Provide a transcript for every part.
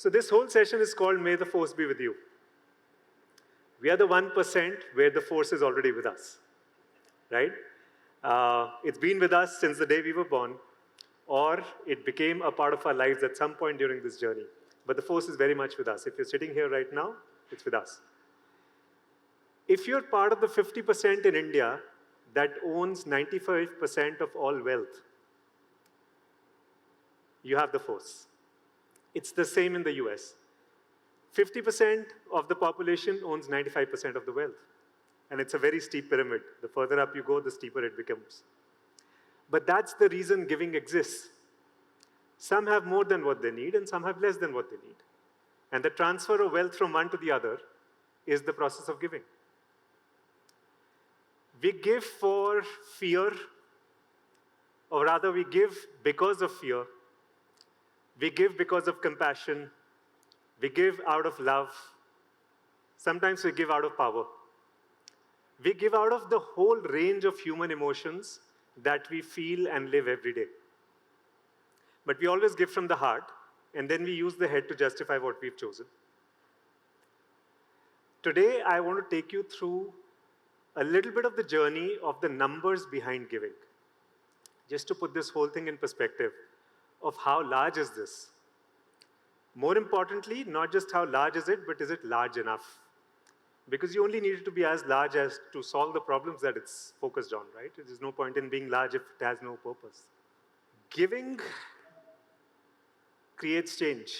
So this whole session is called May the Force Be With You. We are the 1% where the force is already with us, right? It's been with us since the day we were born, or it became a part of our lives at some point during this journey. But the force is very much with us. If you're sitting here right now, it's with us. If you're part of the 50% in India that owns 95% of all wealth, you have the force. It's the same in the US. 50% of the population owns 95% of the wealth. And it's a very steep pyramid. The further up you go, the steeper it becomes. But that's the reason giving exists. Some have more than what they need, and some have less than what they need. And the transfer of wealth from one to the other is the process of giving. We give for fear, or rather we give because of fear. We give because of compassion. We give out of love. Sometimes we give out of power. We give out of the whole range of human emotions that we feel and live every day. But we always give from the heart, and then we use the head to justify what we've chosen. Today, I want to take you through a little bit of the journey of the numbers behind giving, just to put this whole thing in perspective of how large is this. More importantly, not just how large is it, but is it large enough? Because you only need it to be as large as to solve the problems that it's focused on, right? There's no point in being large if it has no purpose. Giving creates change.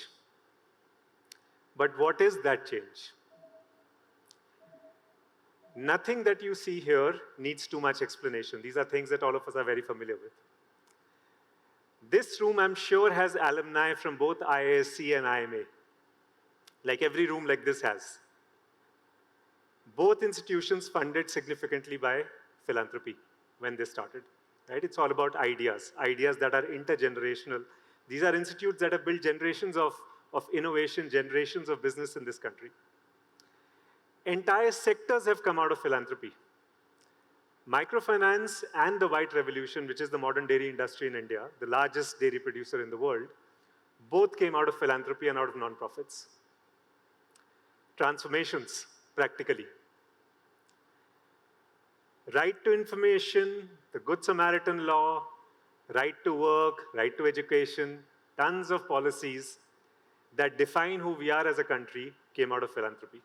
But what is that change? Nothing that you see here needs too much explanation. These are things that all of us are very familiar with. This room, I'm sure, has alumni from both IISc and IMA, like every room like this has. Both institutions funded significantly by philanthropy when they started, right? It's all about ideas, ideas that are intergenerational. These are institutes that have built generations of innovation, generations of business in this country. Entire sectors have come out of philanthropy. Microfinance and the white revolution, which is the modern dairy industry in India, the largest dairy producer in the world, both came out of philanthropy and out of nonprofits. Transformations, practically. Right to information, the Good Samaritan law, right to work, right to education, tons of policies that define who we are as a country came out of philanthropy.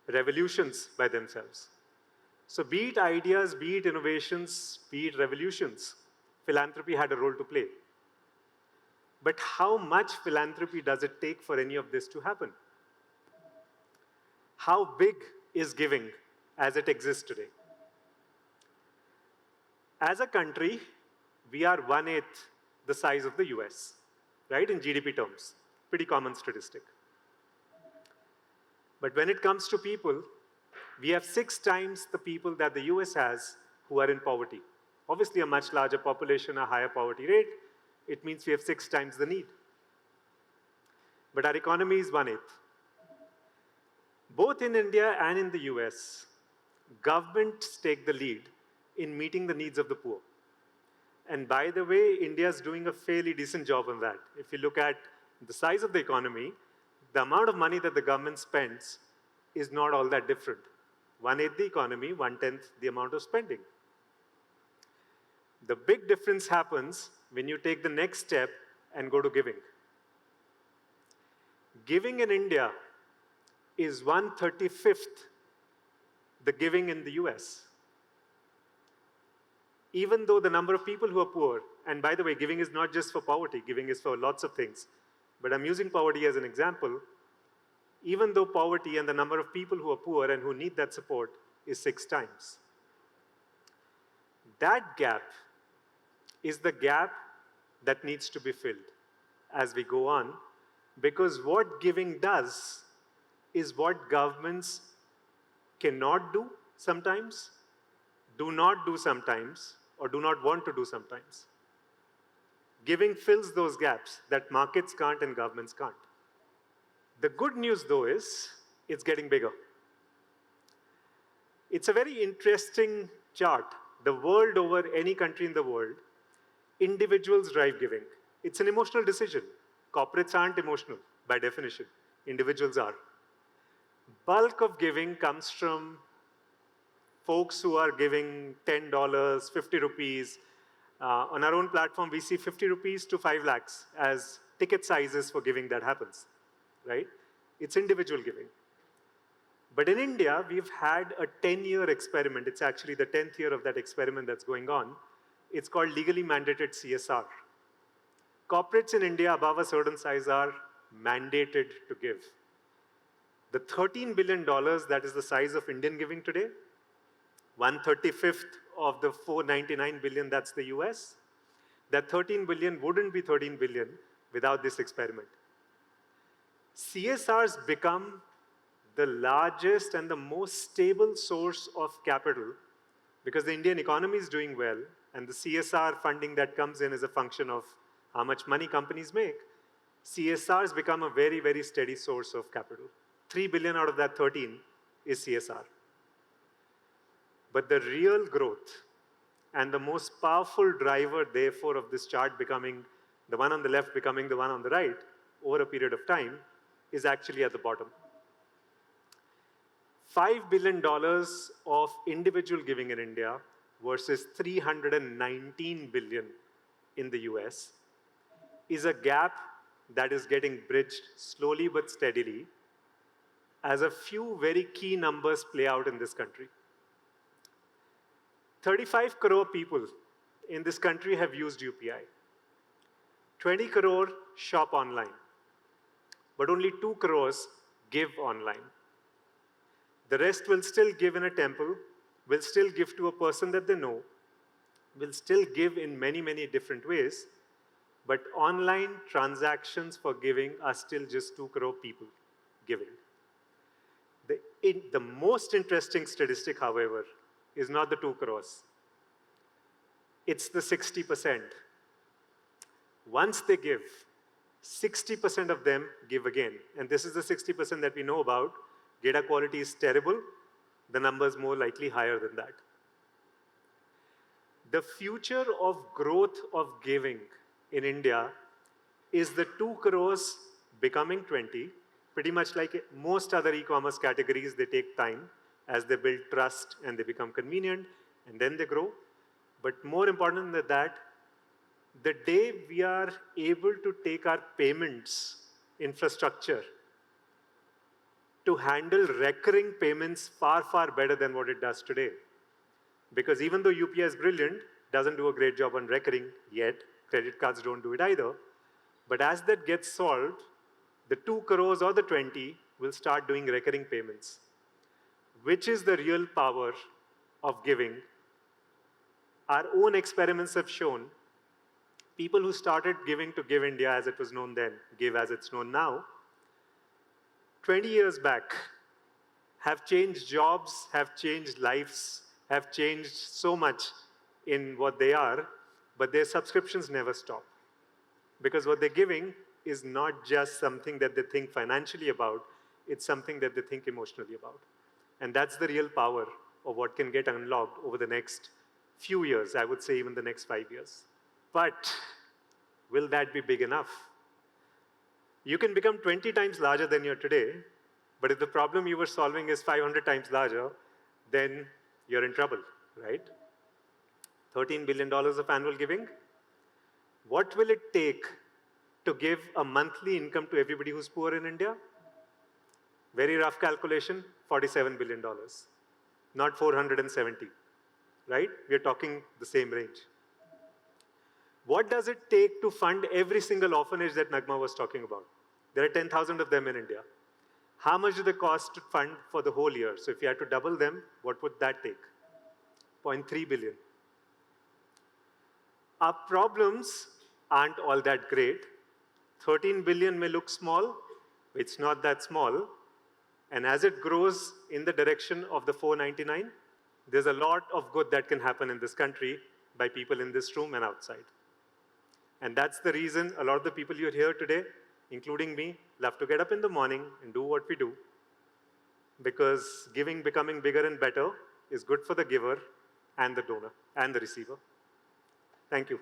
Revolutions by themselves. So be it ideas, be it innovations, be it revolutions, philanthropy had a role to play. But how much philanthropy does it take for any of this to happen? How big is giving as it exists today? As a country, we are 1/8 the size of the US, right, in GDP terms. Pretty common statistic. But when it comes to people, we have 6 times the people that the US has who are in poverty. Obviously, a much larger population, a higher poverty rate, it means we have 6 times the need. But our economy is 1/8. Both in India and in the US, governments take the lead in meeting the needs of the poor. And by the way, India is doing a fairly decent job on that. If you look at the size of the economy, the amount of money that the government spends is not all that different. 1/8 the economy, 1/10 the amount of spending. The big difference happens when you take the next step and go to giving. Giving in India is 1/35th the giving in the US. Even though the number of people who are poor, and by the way, giving is not just for poverty, giving is for lots of things. But I'm using poverty as an example. Even though poverty and the number of people who are poor and who need that support is 6 times. That gap is the gap that needs to be filled as we go on, because what giving does is what governments cannot do sometimes, do not do sometimes, or do not want to do sometimes. Giving fills those gaps that markets can't and governments can't. The good news, though, is it's getting bigger. It's a very interesting chart. The world over, any country in the world, individuals drive giving. It's an emotional decision. Corporates aren't emotional, by definition. Individuals are. Bulk of giving comes from folks who are giving $10, 50 rupees. On our own platform, we see 50 rupees to 5 lakhs as ticket sizes for giving that happens, right? It's individual giving. But in India, we've had a 10-year experiment. It's actually the 10th year of that experiment that's going on. It's called legally mandated CSR. Corporates in India above a certain size are mandated to give. The $13 billion, that is the size of Indian giving today, 1/35th of the 499 billion, that's the US. That 13 billion wouldn't be 13 billion without this experiment. CSRs become the largest and the most stable source of capital because the Indian economy is doing well and the CSR funding that comes in is a function of how much money companies make. CSRs become a very, very steady source of capital. 3 billion out of that 13 is CSR. But the real growth and the most powerful driver, therefore, of this chart becoming the one on the left becoming the one on the right over a period of time is actually at the bottom. $5 billion of individual giving in India versus 319 billion in the US is a gap that is getting bridged slowly but steadily as a few very key numbers play out in this country. 35 crore people in this country have used UPI. 20 crore shop online, but only 2 crores give online. The rest will still give in a temple, will still give to a person that they know, will still give in many, many different ways, but online transactions for giving are still just 2 crore people giving. The most interesting statistic, however, is not the 2 crores. It's the 60%. Once they give, 60% of them give again. And this is the 60% that we know about. Data quality is terrible. The number is more likely higher than that. The future of growth of giving in India is the 2 crores becoming 20. Pretty much like most other e-commerce categories, they take time as they build trust and they become convenient, and then they grow. But more important than that, the day we are able to take our payments infrastructure to handle recurring payments far, far better than what it does today. Because even though UPI is brilliant, doesn't do a great job on recurring yet, credit cards don't do it either. But as that gets solved, the 2 crores or the 20 will start doing recurring payments, which is the real power of giving. Our own experiments have shown people who started giving to Give India as it was known then, Give as it's known now, 20 years back have changed jobs, have changed lives, have changed so much in what they are, but their subscriptions never stop. Because what they're giving is not just something that they think financially about, it's something that they think emotionally about. And that's the real power of what can get unlocked over the next few years, I would say even the next 5 years. But will that be big enough? You can become 20 times larger than you're today, but if the problem you were solving is 500 times larger, then you're in trouble, right? $13 billion of annual giving. What will it take to give a monthly income to everybody who's poor in India? Very rough calculation, $47 billion, not 470, right? We're talking the same range. What does it take to fund every single orphanage that Nagma was talking about? There are 10,000 of them in India. How much do they cost to fund for the whole year? So if you had to double them, what would that take? 0.3 billion. Our problems aren't all that great. 13 billion may look small. It's not that small. And as it grows in the direction of the 499, there's a lot of good that can happen in this country by people in this room and outside. And that's the reason a lot of the people you're here today, including me, love to get up in the morning and do what we do. Because giving becoming bigger and better is good for the giver and the donor and the receiver. Thank you.